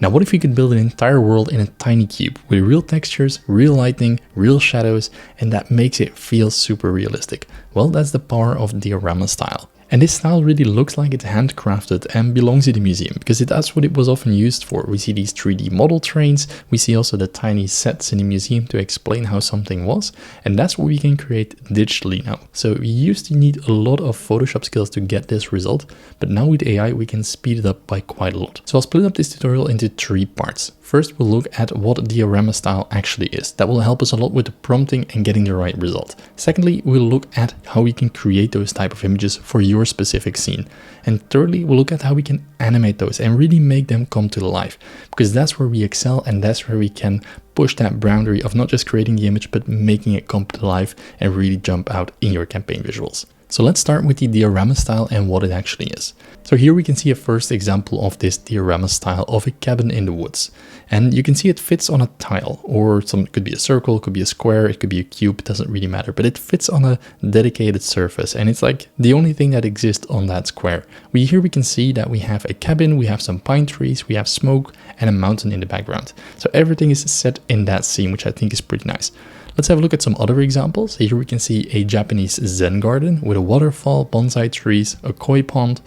Now, what if we could build an entire world in a tiny cube with real textures, real lighting, real shadows, and that makes it feel super realistic? Well, that's the power of diorama style. And this style really looks like it's handcrafted and belongs in the museum, because that's what it was often used for. We see these 3D model trains, we see also the tiny sets in the museum to explain how something was, and that's what we can create digitally now. So we used to need a lot of Photoshop skills to get this result, but now with AI we can speed it up by quite a lot. So I'll split up this tutorial into 3 parts. First, we'll look at what diorama style actually is. That will help us a lot with the prompting and getting the right result. Secondly, we'll look at how we can create those type of images for your specific scene. And thirdly, we'll look at how we can animate those and really make them come to life, because that's where we excel and that's where we can push that boundary of not just creating the image, but making it come to life and really jump out in your campaign visuals. So let's start with the diorama style and what it actually is. So here we can see a first example of this diorama style of a cabin in the woods. And you can see it fits on a tile, or it could be a circle, it could be a square, it could be a cube, it doesn't really matter, but it fits on a dedicated surface. And it's like the only thing that exists on that square. Here we can see that we have a cabin, we have some pine trees, we have smoke and a mountain in the background. So everything is set in that scene, which I think is pretty nice. Let's have a look at some other examples. Here we can see a Japanese Zen garden with a waterfall, bonsai trees, a koi pond,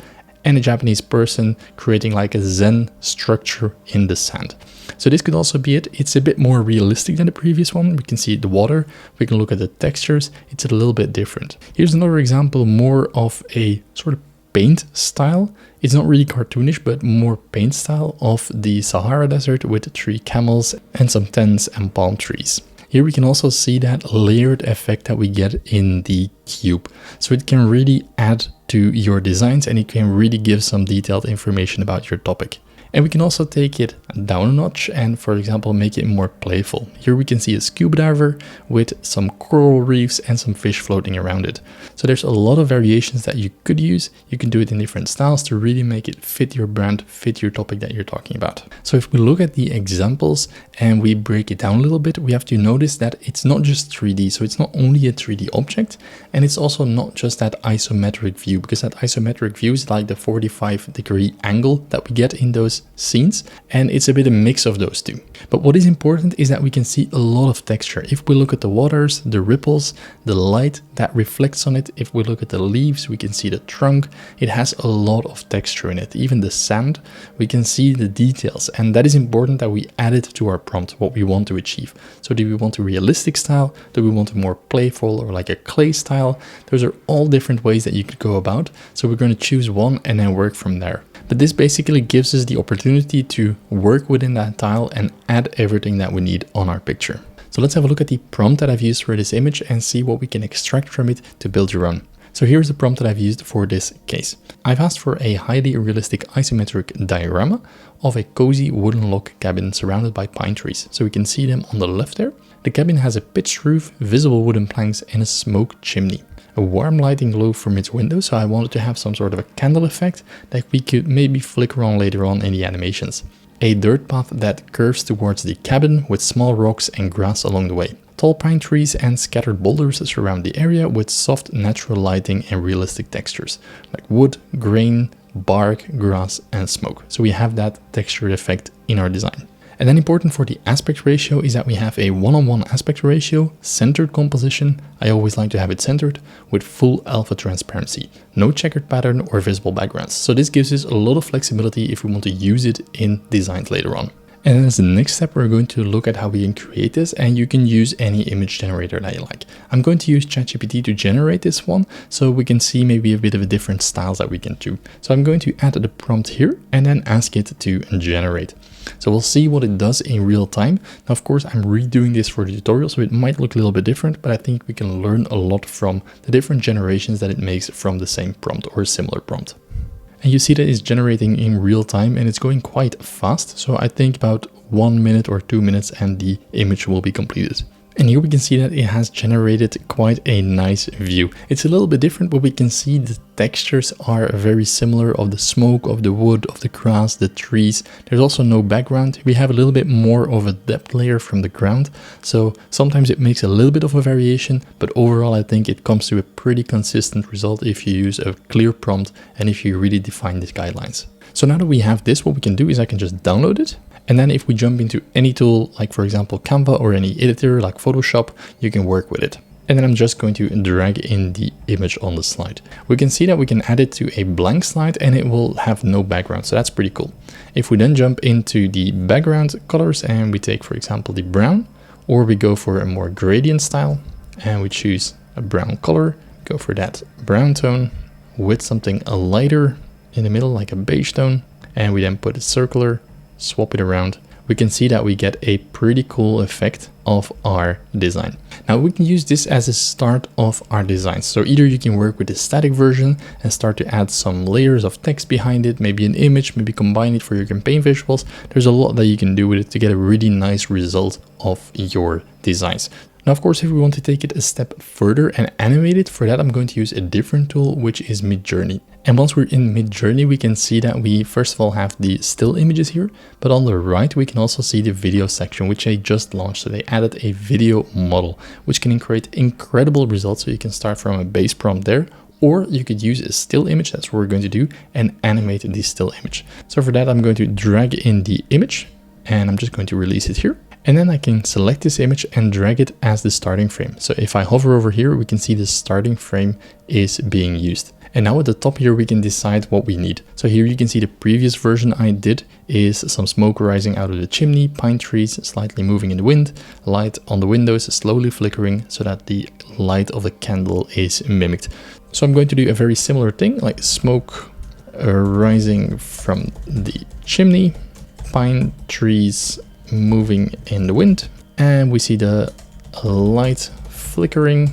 and a Japanese person creating like a Zen structure in the sand. So this could also be it. It's a bit more realistic than the previous one. We can see the water, we can look at the textures. It's a little bit different. Here's another example, more of a sort of paint style. It's not really cartoonish, but more paint style of the Sahara Desert with 3 camels and some tents and palm trees. Here we can also see that layered effect that we get in the cube. So it can really add to your designs and it can really give some detailed information about your topic. And we can also take it down a notch and, for example, make it more playful. Here we can see a scuba diver with some coral reefs and some fish floating around it. So there's a lot of variations that you could use. You can do it in different styles to really make it fit your brand, fit your topic that you're talking about. So if we look at the examples and we break it down a little bit, we have to notice that it's not just 3D. So it's not only a 3D object, and it's also not just that isometric view, because that isometric view is like the 45-degree angle that we get in those scenes, and it's a bit a mix of those two. But what is important is that we can see a lot of texture. If we look at the waters, the ripples, the light that reflects on it, if we look at the leaves, we can see the trunk. It has a lot of texture in it. Even the sand, we can see the details, and that is important that we add it to our prompt, what we want to achieve. So do we want a realistic style? Do we want a more playful or like a clay style? Those are all different ways that you could go about. So we're going to choose one and then work from there. But this basically gives us the opportunity to work within that tile and add everything that we need on our picture. So let's have a look at the prompt that I've used for this image and see what we can extract from it to build your own. So here's the prompt that I've used for this case. I've asked for a highly realistic isometric diorama of a cozy wooden log cabin surrounded by pine trees. So we can see them on the left there. The cabin has a pitched roof, visible wooden planks, and a smoke chimney. A warm lighting glow from its window, so I wanted to have some sort of a candle effect that we could maybe flicker on later on in the animations. A dirt path that curves towards the cabin with small rocks and grass along the way. Tall pine trees and scattered boulders surround the area with soft natural lighting and realistic textures like wood, grain, bark, grass and smoke. So we have that texture effect in our design. And then important for the aspect ratio is that we have a 1:1 aspect ratio, centered composition. I always like to have it centered with full alpha transparency, no checkered pattern or visible backgrounds. So this gives us a lot of flexibility if we want to use it in designs later on. And as the next step, we're going to look at how we can create this, and you can use any image generator that you like. I'm going to use ChatGPT to generate this one, so we can see maybe a bit of a different styles that we can do. So I'm going to add the prompt here and then ask it to generate. So we'll see what it does in real time. Now, of course, I'm redoing this for the tutorial, so it might look a little bit different, but I think we can learn a lot from the different generations that it makes from the same prompt or a similar prompt. And you see that it's generating in real time and it's going quite fast. So I think about 1 minute or 2 minutes and the image will be completed. And here we can see that it has generated quite a nice view. It's a little bit different, but we can see the textures are very similar of the smoke, of the wood, of the grass, the trees. There's also no background. We have a little bit more of a depth layer from the ground. So sometimes it makes a little bit of a variation, but overall I think it comes to a pretty consistent result if you use a clear prompt and if you really define these guidelines. So now that we have this, what we can do is I can just download it. And then if we jump into any tool, like for example, Canva or any editor like Photoshop, you can work with it. And then I'm just going to drag in the image on the slide. We can see that we can add it to a blank slide and it will have no background. So that's pretty cool. If we then jump into the background colors and we take, for example, the brown, or we go for a more gradient style and we choose a brown color, go for that brown tone with something a lighter in the middle, like a beige tone. And we then put it circular, swap it around. We can see that we get a pretty cool effect of our design. Now we can use this as a start of our design. So either you can work with the static version and start to add some layers of text behind it, maybe an image, maybe combine it for your campaign visuals. There's a lot that you can do with it to get a really nice result of your designs. Now, of course, if we want to take it a step further and animate it, for that I'm going to use a different tool, which is Midjourney. And once we're in Midjourney, we can see that we first of all have the still images here, but on the right, we can also see the video section, which they just launched. So they added a video model, which can create incredible results. So you can start from a base prompt there, or you could use a still image, that's what we're going to do, and animate the still image. So for that, I'm going to drag in the image and I'm just going to release it here. And then I can select this image and drag it as the starting frame. So if I hover over here, we can see the starting frame is being used. And now at the top here, we can decide what we need. So here you can see the previous version I did is some smoke rising out of the chimney, pine trees slightly moving in the wind, light on the windows slowly flickering so that the light of the candle is mimicked. So I'm going to do a very similar thing, like smoke rising from the chimney, pine trees moving in the wind, and we see the light flickering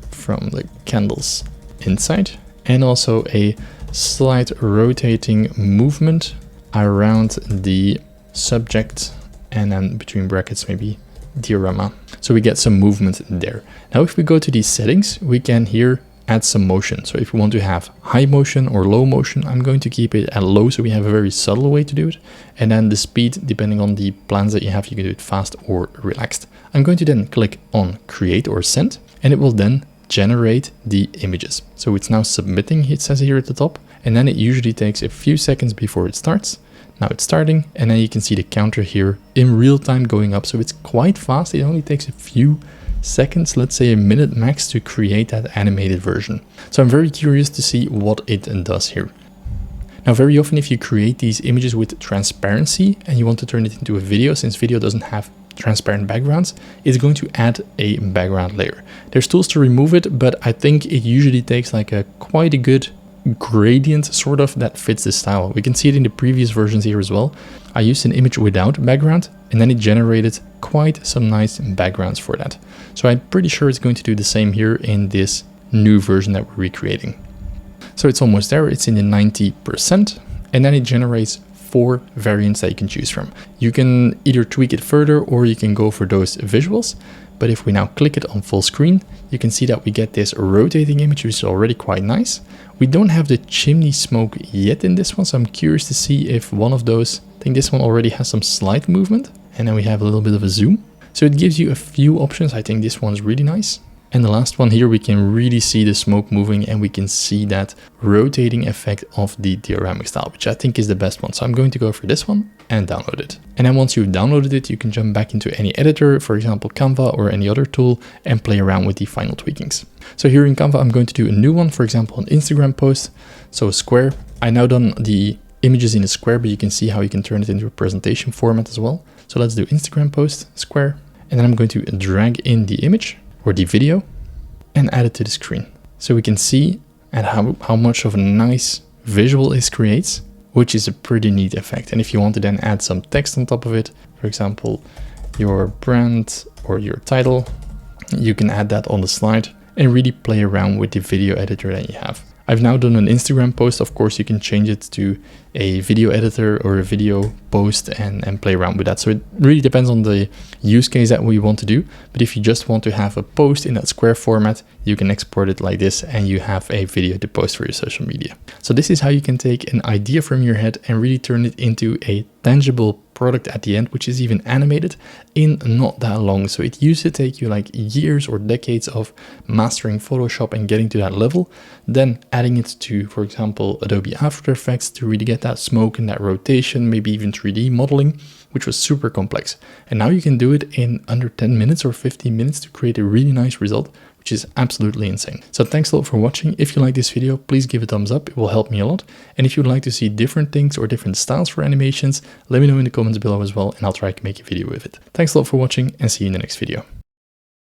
from the candles inside, and also a slight rotating movement around the subject, and then between brackets maybe diorama. So we get some movement there. Now if we go to these settings, we can here add some motion. So if we want to have high motion or low motion, I'm going to keep it at low, so we have a very subtle way to do it. And then the speed, depending on the plans that you have, you can do it fast or relaxed. I'm going to then click on create or send, and it will then generate the images. So it's now submitting, it says here at the top, and then it usually takes a few seconds before it starts. Now it's starting, and then you can see the counter here in real time going up. So it's quite fast. It only takes a few seconds, let's say a minute max, to create that animated version. So I'm very curious to see what it does here. Now, very often if you create these images with transparency and you want to turn it into a video, since video doesn't have transparent backgrounds, it's going to add a background layer. There's tools to remove it, but I think it usually takes like quite a good gradient sort of that fits the style. We can see it in the previous versions here as well. I used an image without background, and then it generated quite some nice backgrounds for that. So I'm pretty sure it's going to do the same here in this new version that we're recreating. So it's almost there, it's in the 90%, and then it generates 4 variants that you can choose from. You can either tweak it further or you can go for those visuals. But if we now click it on full screen, you can see that we get this rotating image, which is already quite nice. We don't have the chimney smoke yet in this one, so I'm curious to see if one of those, I think this one already has some slight movement, and then we have a little bit of a zoom. So it gives you a few options. I think this one's really nice. And the last one here, we can really see the smoke moving, and we can see that rotating effect of the dioramic style, which I think is the best one. So I'm going to go for this one and download it. And then once you've downloaded it, you can jump back into any editor, for example, Canva or any other tool, and play around with the final tweakings. So here in Canva, I'm going to do a new one, for example, an Instagram post. So a square. I now done the images in a square, but you can see how you can turn it into a presentation format as well. So let's do Instagram post, square. And then I'm going to drag in the image or the video and add it to the screen. So we can see and how much of a nice visual it creates, which is a pretty neat effect. And if you want to then add some text on top of it, for example, your brand or your title, you can add that on the slide and really play around with the video editor that you have. I've now done an Instagram post. Of course, you can change it to a video editor or a video post and play around with that. So it really depends on the use case that we want to do. But if you just want to have a post in that square format, you can export it like this and you have a video to post for your social media. So this is how you can take an idea from your head and really turn it into a tangible product at the end, which is even animated in not that long. So it used to take you like years or decades of mastering Photoshop and getting to that level, then adding it to, for example, Adobe After Effects to really get that smoke and that rotation, maybe even 3D modeling. which was super complex. And now you can do it in under 10 minutes or 15 minutes to create a really nice result, which is absolutely insane. So thanks a lot for watching. If you like this video, please give a thumbs up. It will help me a lot. And if you'd like to see different things or different styles for animations, let me know in the comments below as well, and I'll try to make a video with it. Thanks a lot for watching, and see you in the next video.